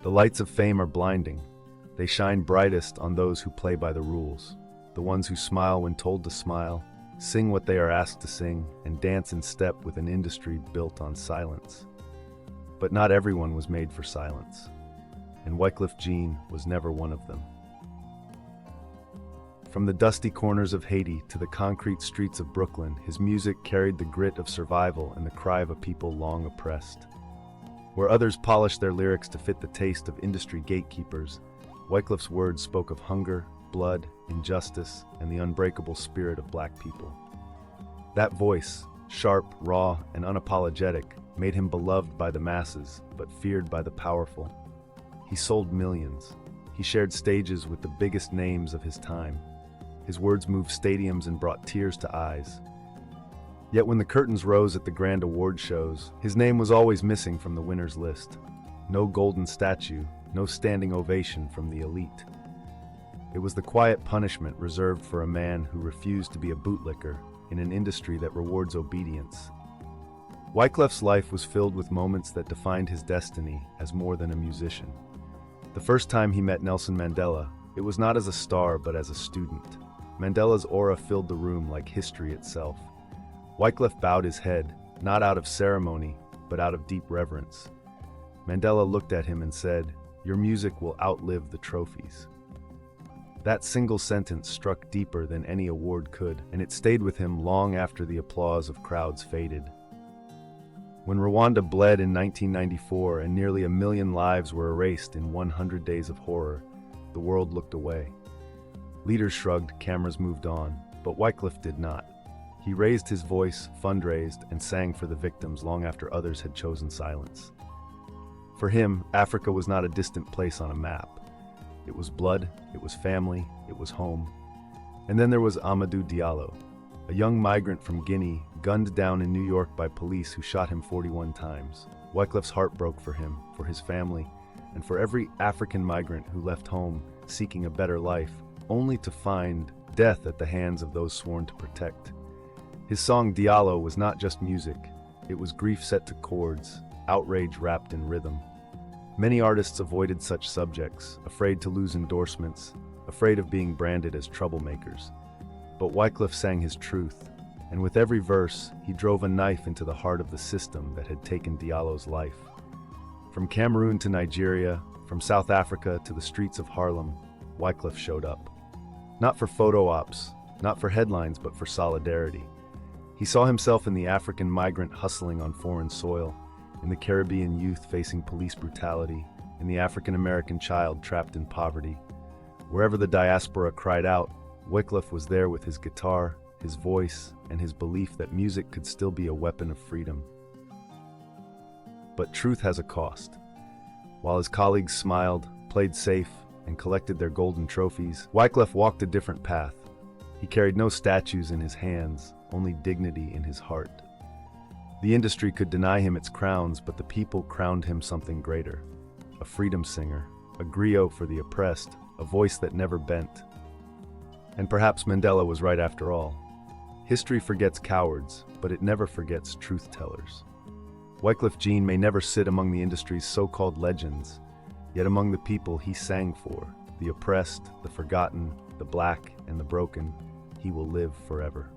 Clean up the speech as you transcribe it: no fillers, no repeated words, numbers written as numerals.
The lights of fame are blinding. They shine brightest on those who play by the rules, the ones who smile when told to smile, sing what they are asked to sing, and dance in step with an industry built on silence. But not everyone was made for silence, and Wyclef Jean was never one of them. From the dusty corners of Haiti to the concrete streets of Brooklyn, his music carried the grit of survival and the cry of a people long oppressed. Where others polished their lyrics to fit the taste of industry gatekeepers, Wyclef's words spoke of hunger, blood, injustice, and the unbreakable spirit of black people. That voice, sharp, raw, and unapologetic, made him beloved by the masses, but feared by the powerful. He sold millions. He shared stages with the biggest names of his time. His words moved stadiums and brought tears to eyes. Yet when the curtains rose at the grand award shows, his name was always missing from the winners' list. No golden statue, no standing ovation from the elite. It was the quiet punishment reserved for a man who refused to be a bootlicker in an industry that rewards obedience. Wyclef's life was filled with moments that defined his destiny as more than a musician. The first time he met Nelson Mandela, it was not as a star but as a student. Mandela's aura filled the room like history itself. Wyclef bowed his head, not out of ceremony, but out of deep reverence. Mandela looked at him and said, "Your music will outlive the trophies." That single sentence struck deeper than any award could, and it stayed with him long after the applause of crowds faded. When Rwanda bled in 1994 and nearly 1 million lives were erased in 100 days of horror, the world looked away. Leaders shrugged, cameras moved on, but Wyclef did not. He raised his voice, fundraised, and sang for the victims long after others had chosen silence. For him, Africa was not a distant place on a map. It was blood, it was family, it was home. And then there was Amadou Diallo, a young migrant from Guinea, gunned down in New York by police who shot him 41 times. Wyclef's heart broke for him, for his family, and for every African migrant who left home seeking a better life, only to find death at the hands of those sworn to protect. His song Diallo was not just music, it was grief set to chords, outrage wrapped in rhythm. Many artists avoided such subjects, afraid to lose endorsements, afraid of being branded as troublemakers. But Wyclef sang his truth, and with every verse, he drove a knife into the heart of the system that had taken Diallo's life. From Cameroon to Nigeria, from South Africa to the streets of Harlem, Wyclef showed up. Not for photo ops, not for headlines, but for solidarity. He saw himself in the African migrant hustling on foreign soil, in the Caribbean youth facing police brutality, in the African American child trapped in poverty. Wherever the diaspora cried out, Wyclef was there with his guitar, his voice, and his belief that music could still be a weapon of freedom. But truth has a cost. While his colleagues smiled, played safe, and collected their golden trophies, Wyclef walked a different path. He carried no statues in his hands, only dignity in his heart. The industry could deny him its crowns, but the people crowned him something greater. A freedom singer, a griot for the oppressed, a voice that never bent. And perhaps Mandela was right after all. History forgets cowards, but it never forgets truth-tellers. Wyclef Jean may never sit among the industry's so-called legends, yet among the people he sang for, the oppressed, the forgotten, the black, and the broken, he will live forever.